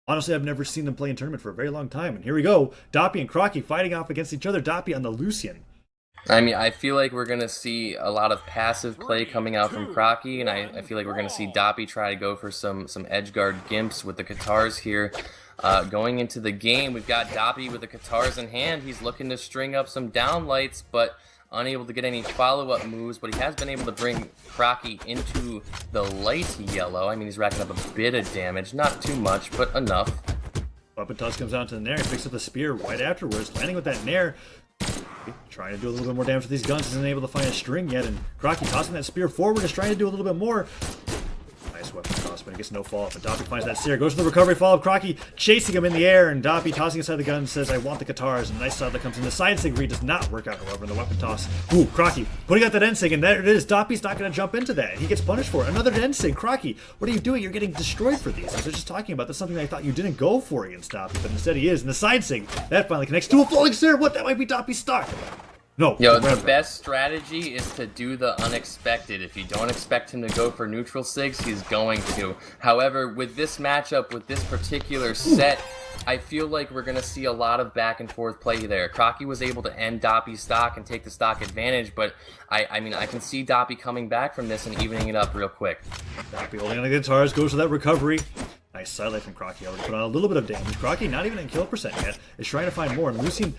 Honestly, I've never seen them play in tournament for a very long time. And here we go. Doppey and Crockie fighting off against each other. Doppey on the Lucien. I mean, I feel like we're going to see a lot of passive play coming out from Crockie, and I feel like we're going to see Doppey try to go for some edge guard gimps with the Katars here. Going into the game, we've got Doppey with the Katars in hand. He's looking to string up some downlights, but unable to get any follow-up moves, but he has been able to bring Crockie into the light yellow. I mean, he's racking up a bit of damage. Not too much, but enough. Weapon toss comes out to the Nair, picks up the spear right afterwards, landing with that Nair. Trying to do a little bit more damage with these guns, isn't able to find a string yet, and Crockie tossing that spear forward is trying to do a little bit more. Nice weapon toss, but it gets no follow-up, and Doppey finds that spear, goes to the recovery follow-up, Crockie chasing him in the air, and Doppey tossing inside the gun says, I want the Katars, and a nice shot that comes in. The side sig read does not work out, however, in the weapon toss. Ooh, Crockie putting out that end sig, and there it is. Doppey's not going to jump into that. He gets punished for it. Another end sig. Crockie, what are you doing? You're getting destroyed for these. I was just talking about that's something I thought you didn't go for against Doppey, but instead he is. And the side sig, that finally connects to a falling stair. What? That might be Doppey's stock. No. Yo, the best strategy is to do the unexpected. If you don't expect him to go for neutral sigs, he's going to. However, with this matchup, with this particular set, I feel like we're going to see a lot of back and forth play there. Crockie was able to end Doppey's stock and take the stock advantage, but I mean, I can see Doppey coming back from this and evening it up real quick. Doppey holding on the guitars, goes to that recovery. Nice sidelight from Crockie. Already put on a little bit of damage. Crockie not even in kill percent yet. Is trying to find more. And Lucien,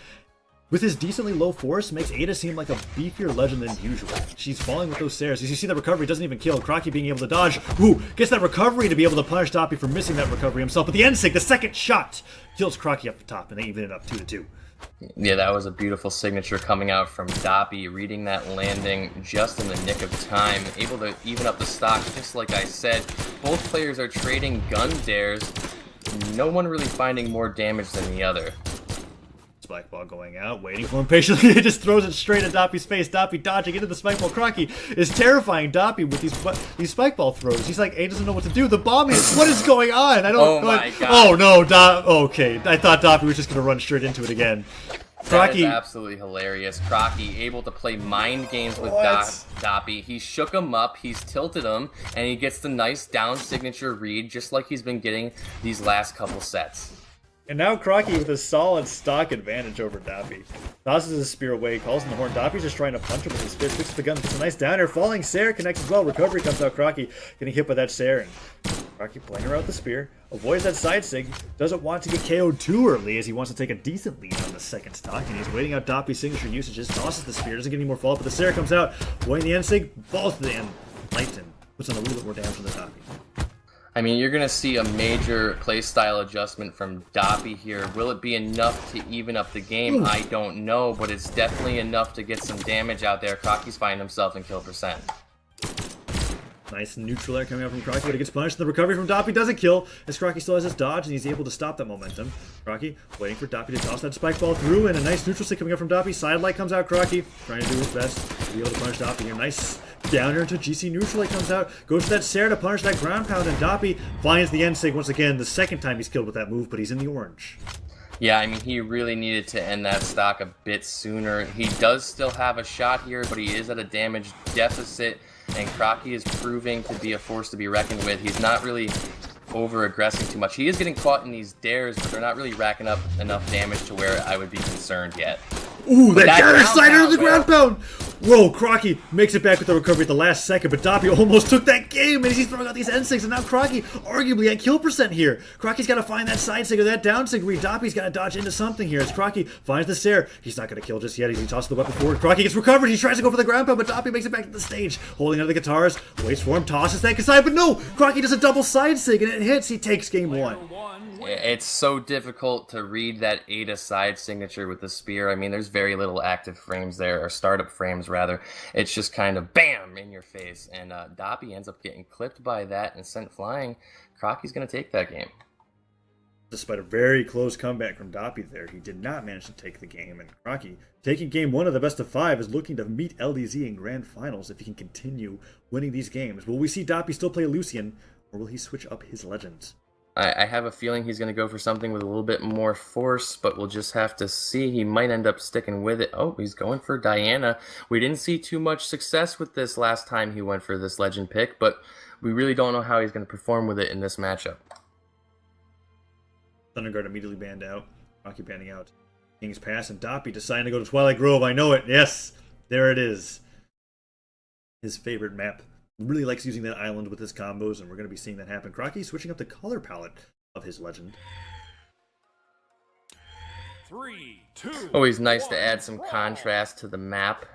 with his decently low force, makes Ada seem like a beefier legend than usual. She's falling with those stairs. As you see, that recovery doesn't even kill. Crockie being able to dodge. Ooh, gets that recovery to be able to punish Doppey for missing that recovery himself. But the end sig, the second shot, kills Crockie up the top, and they even it up 2-2. Yeah, that was a beautiful signature coming out from Doppey, reading that landing just in the nick of time, able to even up the stock, just like I said. Both players are trading gun dares, no one really finding more damage than the other. Spike ball going out, waiting for him patiently. He just throws it straight at Doppey's face. Doppey dodging into the spike ball. Crockie is terrifying Doppey with these spike ball throws. He's like, he doesn't know what to do. The bomb is, what is going on? I don't. Oh my god. Oh no, okay. I thought Doppey was just gonna run straight into it again. That is absolutely hilarious. Crockie able to play mind games with Doppey. He shook him up, he's tilted him, and he gets the nice down signature read, just like he's been getting these last couple sets. And now Crockie with a solid stock advantage over Doppey. Tosses his spear away, calls in the horn. Doppey's just trying to punch him with his fist, picks up the gun, gets a nice downer. Falling Sair connects as well. Recovery comes out. Crockie getting hit by that Sair. And Crockie playing around with the spear. Avoids that side sig. Doesn't want to get KO'd too early as he wants to take a decent lead on the second stock. And he's waiting out Doppey's signature usages. Tosses the spear. Doesn't get any more follow-up. But the Sair comes out. Avoiding the end sig. Falls to the end. Lights him. Puts on a little bit more damage than the Doppey. I mean, you're going to see a major playstyle adjustment from Doppey here. Will it be enough to even up the game? I don't know, but it's definitely enough to get some damage out there. Crockie's finding himself in kill percent. Nice neutral air coming out from Crockie, but it gets punished. The recovery from Doppey doesn't kill, as Crockie still has his dodge, and he's able to stop that momentum. Crockie waiting for Doppey to toss that spike ball through, and a nice neutral stick coming up from Doppey. Sidelight comes out. Crockie trying to do his best to be able to punish Doppey here. Nice downer into GC neutral. He comes out, goes to that Sair to punish that ground pound, and Doppey finds the end sig once again. The second time he's killed with that move, but he's in the orange. Yeah, I mean, he really needed to end that stock a bit sooner. He does still have a shot here, but he is at a damage deficit, and Crockie is proving to be a force to be reckoned with. He's not really over-aggressing too much. He is getting caught in these dares, but they're not really racking up enough damage to where I would be concerned yet. Ooh, that counter slider to the ground pound! Whoa, Crockie makes it back with the recovery at the last second, but Doppey almost took that game, and he's throwing out these end sigs, and now Crockie arguably at kill percent here. Crockie's got to find that side sig or that down sig read. Doppey's got to dodge into something here as Crockie finds the Sair. He's not going to kill just yet. He tosses the weapon forward. Crockie gets recovered. He tries to go for the ground pound, but Doppey makes it back to the stage. Holding onto the guitars, waits for him, tosses that side, but no! Crockie does a double side sig, and it hits. He takes game one. It's so difficult to read that Ada side signature with the spear. I mean, there's very little active frames there, or startup frames rather. It's just kind of BAM in your face, and Doppey ends up getting clipped by that and sent flying. Crockie's going to take that game. Despite a very close comeback from Doppey there, he did not manage to take the game, and Crockie, taking game one of the best of 5, is looking to meet LDZ in grand finals if he can continue winning these games. Will we see Doppey still play Lucien, or will he switch up his legends? I have a feeling he's going to go for something with a little bit more force, but we'll just have to see. He might end up sticking with it. Oh, he's going for Diana. We didn't see too much success with this last time he went for this legend pick, but we really don't know how he's going to perform with it in this matchup. Thunder Guard immediately banned out. Crockie banning out King's Pass, and Doppey deciding to go to Twilight Grove. I know it. Yes, there it is. His favorite map. Really likes using that island with his combos, and we're going to be seeing that happen. Crockie switching up the color palette of his legend. 3, 2. Always nice to add some contrast to the map.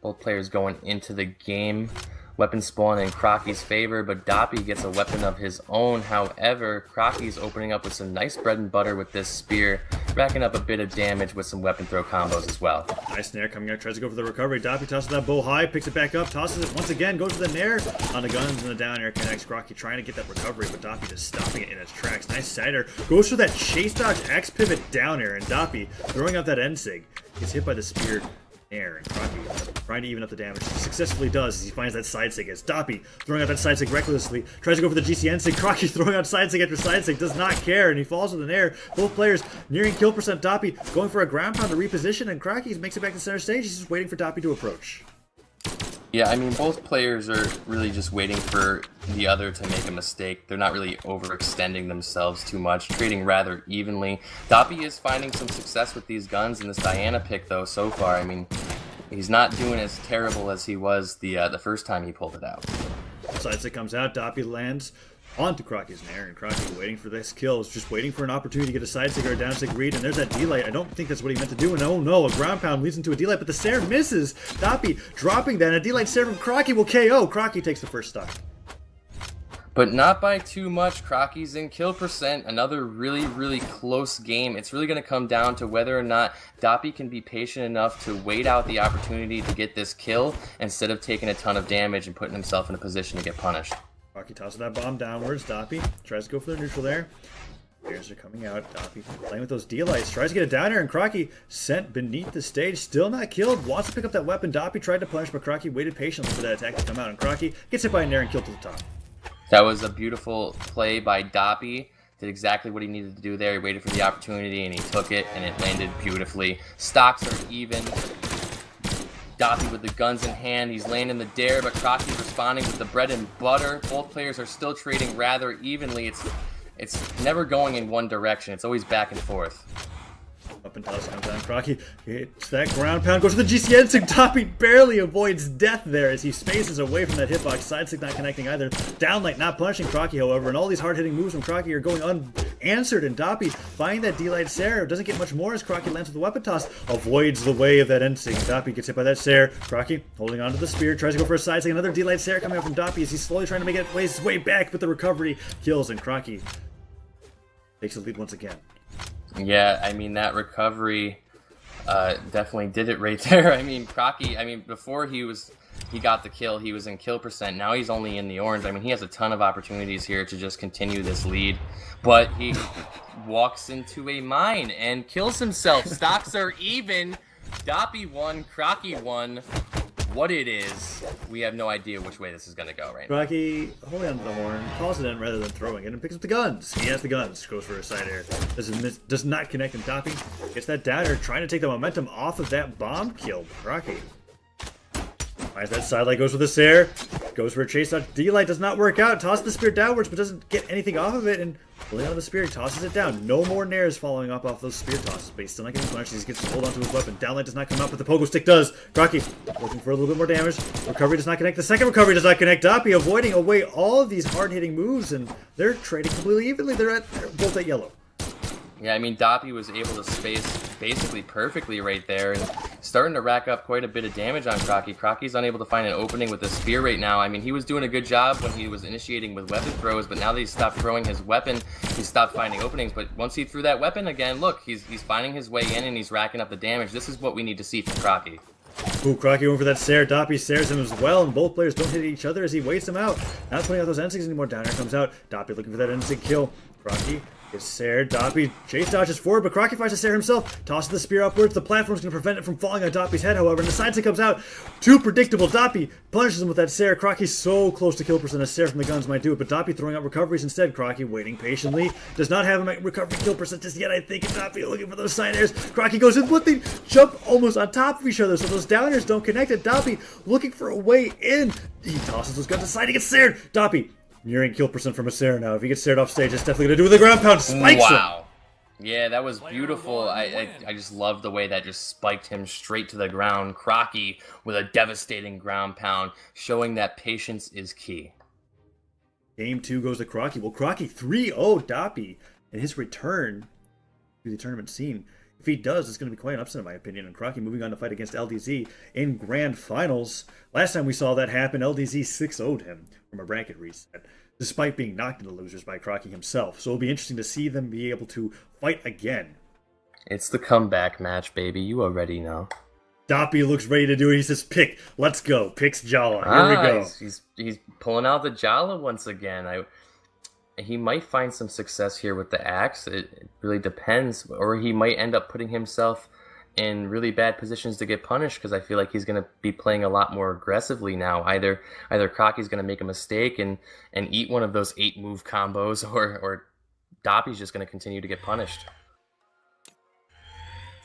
Both players going into the game. Weapon spawn in Crockie's favor, but Doppey gets a weapon of his own. However, Crockie's opening up with some nice bread and butter with this spear, racking up a bit of damage with some weapon throw combos as well. Nice nair coming out, tries to go for the recovery. Doppey tosses that bow high, picks it back up, tosses it once again, goes for the nair on the guns, and the down air connects. Crockie trying to get that recovery, but Doppey just stopping it in its tracks. Nice sider, goes for that chase dodge X pivot down air, and Doppey throwing out that end sig. Gets hit by the spear air, and Crockie trying to even up the damage. He successfully does as he finds that side sig. As Doppey throwing out that side sig recklessly, tries to go for the GCN sig. Crockie throwing out side sig after side sig, does not care, and he falls with an air. Both players nearing kill percent. Doppey going for a ground pound to reposition, and Crockie makes it back to center stage. He's just waiting for Doppey to approach. Yeah, I mean, both players are really just waiting for the other to make a mistake. They're not really overextending themselves too much, trading rather evenly. Doppey is finding some success with these guns in this Diana pick, though, so far. I mean, he's not doing as terrible as he was the first time he pulled it out. Side stick comes out, Doppey lands onto Crockie's nair, and Crockie waiting for this kill, is just waiting for an opportunity to get a side stick or a down stick read, and there's that D-light. I don't think that's what he meant to do, and oh no, a ground pound leads into a D-light, but the Sair misses. Doppey dropping that, and a D-light Sair from Crockie will KO. Crockie takes the first stock. But not by too much. Crockie's in kill percent. Another really, really close game. It's really going to come down to whether or not Doppey can be patient enough to wait out the opportunity to get this kill instead of taking a ton of damage and putting himself in a position to get punished. Crockie tosses that bomb downwards. Doppey tries to go for the neutral there. Players are coming out. Doppey playing with those D-lights. Tries to get it down here, and Crockie sent beneath the stage. Still not killed. Wants to pick up that weapon. Doppey tried to punish, but Crockie waited patiently for that attack to come out, and Crockie gets hit by a nair and killed to the top. That was a beautiful play by Doppey. Did exactly what he needed to do there. He waited for the opportunity, and he took it, and it landed beautifully. Stocks are even. Doppey with the guns in hand. He's landing the dare, but Crockie's responding with the bread and butter. Both players are still trading rather evenly. It's never going in one direction. It's always back and forth. Up and toss comes down. Crockie hits that ground pound, goes to the GCN sig. Doppey barely avoids death there as he spaces away from that hitbox. Side stick not connecting either. Downlight not punishing Crockie, however, and all these hard-hitting moves from Crockie are going unanswered, and Doppey finding that D-light Sair doesn't get much more as Crockie lands with the weapon toss, avoids the way of that end sig. Doppey gets hit by that Sair. Crockie holding onto the spear, tries to go for a side sig. Another D-light Sair coming out from Doppey as he's slowly trying to make his way back, but the recovery kills, and Crockie takes the lead once again. Yeah, I mean, that recovery definitely did it right there. I mean, Crockie, before he got the kill, he was in kill percent. Now he's only in the orange. I mean, he has a ton of opportunities here to just continue this lead, but he walks into a mine and kills himself. Stocks are even. Doppey won, Crockie won. What it is, we have no idea which way this is going to go right now. Crockie holding onto the horn, calls it in rather than throwing it, and picks up the guns. He has the guns, goes for a side air. Does not connect, and Doppey gets that down air, trying to take the momentum off of that bomb kill. Crockie finds that side light, goes for the Sair, goes for a chase dodge. D-light does not work out, tosses the spear downwards, but doesn't get anything off of it, and pulling out of the spear, he tosses it down. No more nairs following up off those spear tosses, but he's still not getting punished. He gets to hold onto his weapon. Downlight does not come out, but the pogo stick does. Crockie looking for a little bit more damage. Recovery does not connect. The second recovery does not connect. Doppey avoiding away all of these hard-hitting moves, and they're trading completely evenly. They're both at yellow. Yeah, I mean, Doppey was able to space basically perfectly right there, and starting to rack up quite a bit of damage on Crockie. Crockie's unable to find an opening with the spear right now. I mean, he was doing a good job when he was initiating with weapon throws, but now that he's stopped throwing his weapon, he stopped finding openings. But once he threw that weapon again, look, he's finding his way in, and he's racking up the damage. This is what we need to see from Crockie. Ooh, Crockie going for that Sair. Doppey Sairs him as well, and both players don't hit each other as he waits them out. Not putting out those N6s anymore. Down here comes out. Doppey looking for that N6 kill. Crockie gets Sair. Doppey chase dodges forward, but Crockie finds the Sair himself. Tosses the spear upwards. The platform's going to prevent it from falling on Doppey's head, however, and the side stick comes out. Too predictable. Doppey punishes him with that Sair. Crockie's so close to kill percent. A Sair from the guns might do it, but Doppey throwing out recoveries instead. Crockie waiting patiently. Does not have a recovery kill percent just yet, I think. And Doppey looking for those side airs. Crockie goes in, but they jump almost on top of each other, so those down airs don't connect. And Doppey looking for a way in. He tosses those guns aside. He gets Saired. Doppey nearing kill percent from a Sair now. If he gets Saired off stage, it's definitely going to do with the ground pound. Spikes him. Yeah, that was beautiful. I just love the way that just spiked him straight to the ground. Crockie with a devastating ground pound, showing that patience is key. Game 2 goes to Crockie. Well, Crockie 3-0 Doppey in his return to the tournament scene. If he does, it's going to be quite an upset in my opinion. And Crockie moving on to fight against LDZ in grand finals. Last time we saw that happen, LDZ 6-0'd him from a bracket reset, despite being knocked into losers by Crockie himself. So it'll be interesting to see them be able to fight again. It's the comeback match, baby. You already know. Doppey looks ready to do it. He says, pick. Let's go. Picks Jhala. Here we go. He's pulling out the Jhala once again. He might find some success here with the axe. It really depends. Or he might end up putting himself in really bad positions to get punished, because I feel like he's going to be playing a lot more aggressively now. Either Crockie's going to make a mistake and eat one of those 8-move combos, or Doppey's just going to continue to get punished.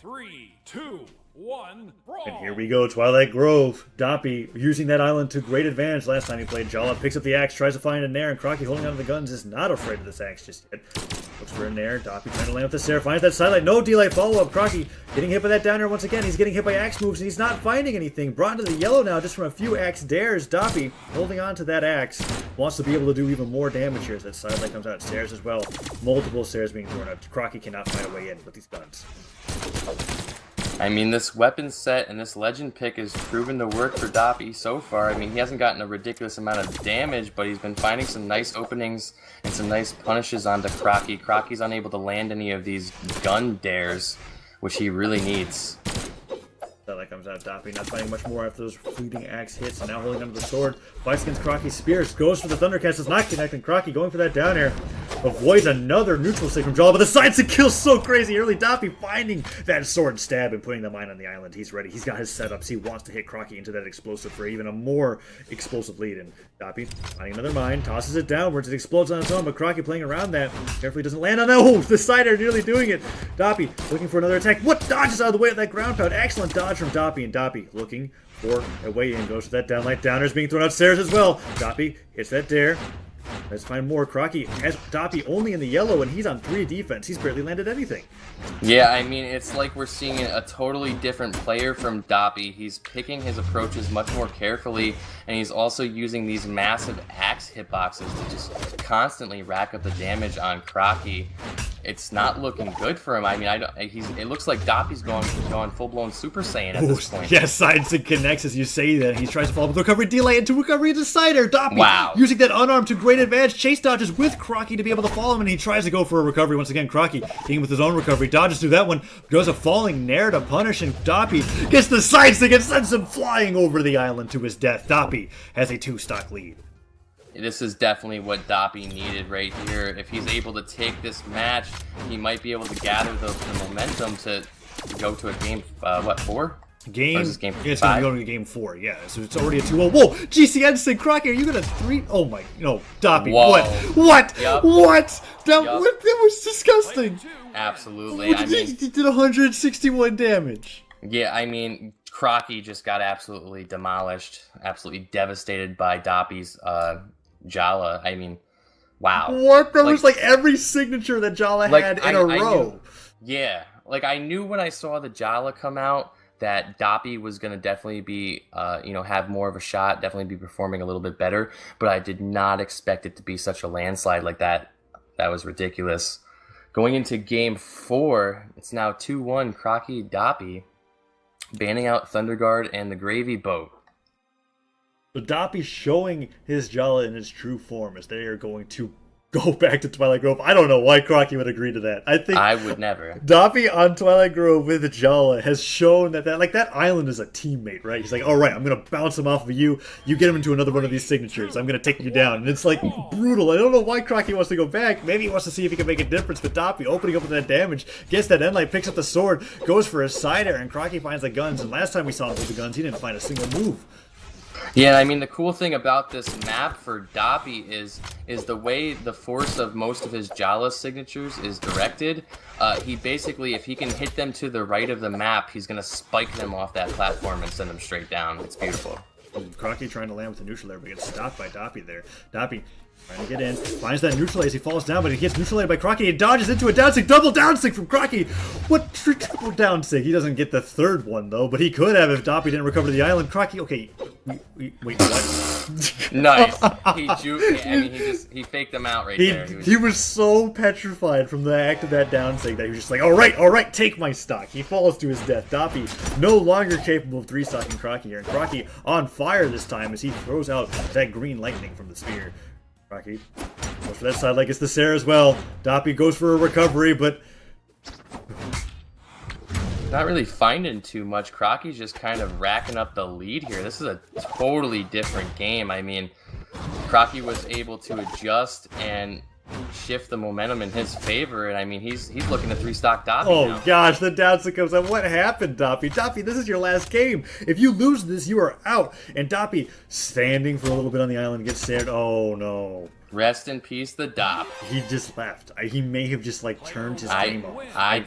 3, 2, 1, brawl. And here we go, Twilight Grove. Doppey using that island to great advantage last time he played. Jhala picks up the axe, tries to find a nair, and Crockie holding onto the guns is not afraid of this axe just yet. Looks for a nair. Doppey trying to land with the Sarah, finds that sidelight. No D-light follow-up. Crockie getting hit by that down air once again. He's getting hit by axe moves, and he's not finding anything. Brought into the yellow now just from a few axe dares. Doppey holding on to that axe. Wants to be able to do even more damage here as that sidelight comes out. Stairs as well. Multiple stairs being thrown up. Crockie cannot find a way in with these guns. I mean, this weapon set and this legend pick has proven to work for Doppey so far. I mean, he hasn't gotten a ridiculous amount of damage, but he's been finding some nice openings and some nice punishes onto Crockie. Crockie's unable to land any of these gun dares, which he really needs. That comes out. Doppey not finding much more after those fleeting axe hits, and now holding onto the sword. Fights against Crockie's spears, goes for the Thundercast, is not connecting. Crockie going for that down air. Avoids another neutral stick from Jhala, but the sides and kills so crazy early. Doppey finding that sword stab and putting the mine on the island. He's ready. He's got his setups. He wants to hit Crockie into that explosive for even a more explosive lead. And Doppey finding another mine, tosses it downwards. It explodes on its own, but Crockie playing around that. Carefully doesn't land on that. Oh, the side air nearly doing it. Doppey looking for another attack. What dodges out of the way of that ground pound? Excellent dodge from Doppey, and Doppey looking for a way in. Goes for that downlight. Downers being thrown upstairs as well. Doppey hits that dare. Let's find more. Crockie has Doppey only in the yellow, and he's on 3 defense. He's barely landed anything. Yeah, I mean, it's like we're seeing a totally different player from Doppey. He's picking his approaches much more carefully, and he's also using these massive axe hitboxes to just constantly rack up the damage on Crockie. It's not looking good for him. I mean, it looks like Doppey's going full-blown Super Saiyan at this point. Yes, sides and connects as you say that. He tries to follow up with recovery D-light into recovery into cider. Doppey using that unarmed to great advantage. Chase dodges with Crockie to be able to follow him, and he tries to go for a recovery once again. Crockie being with his own recovery, dodges through that one, goes a falling nair to punish, and Doppey gets the side stick and sends him flying over the island to his death. Doppey has a 2-stock lead. This is definitely what Doppey needed right here. If he's able to take this match, he might be able to gather the momentum to go to a game, 4? Game, it's going to go to game 4, yeah. So it's already a 2-0. Whoa, GCS019, Crockie, are you going to 3? Oh my, no, Doppey, Whoa. What? Yep. What? That Yep. was disgusting. Absolutely. I mean, he did 161 damage. Yeah, I mean, Crockie just got absolutely demolished, absolutely devastated by Doppey's Jhala. I mean, wow. What? That was like every signature that Jhala had in a row. Yeah, like I knew when I saw the Jhala come out that Doppey was going to definitely be, have more of a shot, definitely be performing a little bit better, but I did not expect it to be such a landslide like that. That was ridiculous. Going into game 4, it's now 2-1 Crockie Doppey, banning out Thunderguard and the Gravy Boat. So Doppey showing his Jhala in its true form as they are going to go back to Twilight Grove. I don't know why Crockie would agree to that. I think I would never. Doppey on Twilight Grove with Jhala has shown that that island is a teammate, right? He's like, all right, I'm going to bounce him off of you. You get him into another one of these signatures. I'm going to take you down. And it's like brutal. I don't know why Crockie wants to go back. Maybe he wants to see if he can make a difference. But Doppey opening up with that damage, gets that endlight, picks up the sword, goes for a side air, and Crockie finds the guns. And last time we saw him with the guns, he didn't find a single move. Yeah, I mean, the cool thing about this map for Doppey is the way the force of most of his Jhala signatures is directed. He basically, if he can hit them to the right of the map, he's going to spike them off that platform and send them straight down. It's beautiful. Crockie trying to land with the neutral there, but gets stopped by Doppey there. Doppey Trying to get in, finds that neutral as he falls down, but he gets neutralized by Crockie. He dodges into a down sig, double down sig from Crockie. What triple down sig? He doesn't get the third one though, but he could have if Doppey didn't recover the island. Crockie, okay, wait, what? Nice. He faked them out right there. He was so petrified from the act of that down sig that he was just like, all right, take my stock. He falls to his death. Doppey no longer capable of 3-stocking Crockie here, and Crockie on fire this time as he throws out that green lightning from the spear. Crockie goes for that side like it's the Sarah as well. Doppey goes for a recovery, but not really finding too much. Crockie's just kind of racking up the lead here. This is a totally different game. I mean, Crockie was able to adjust and shift the momentum in his favor, and I mean, he's looking to 3-stock Doppey now. Gosh, the down sig comes up. What happened, Doppey? Doppey, this is your last game. If you lose this, you are out. And Doppey, standing for a little bit on the island, gets stared. Oh no. Rest in peace, the Dopp. He just left. He may have just like turned his game off. I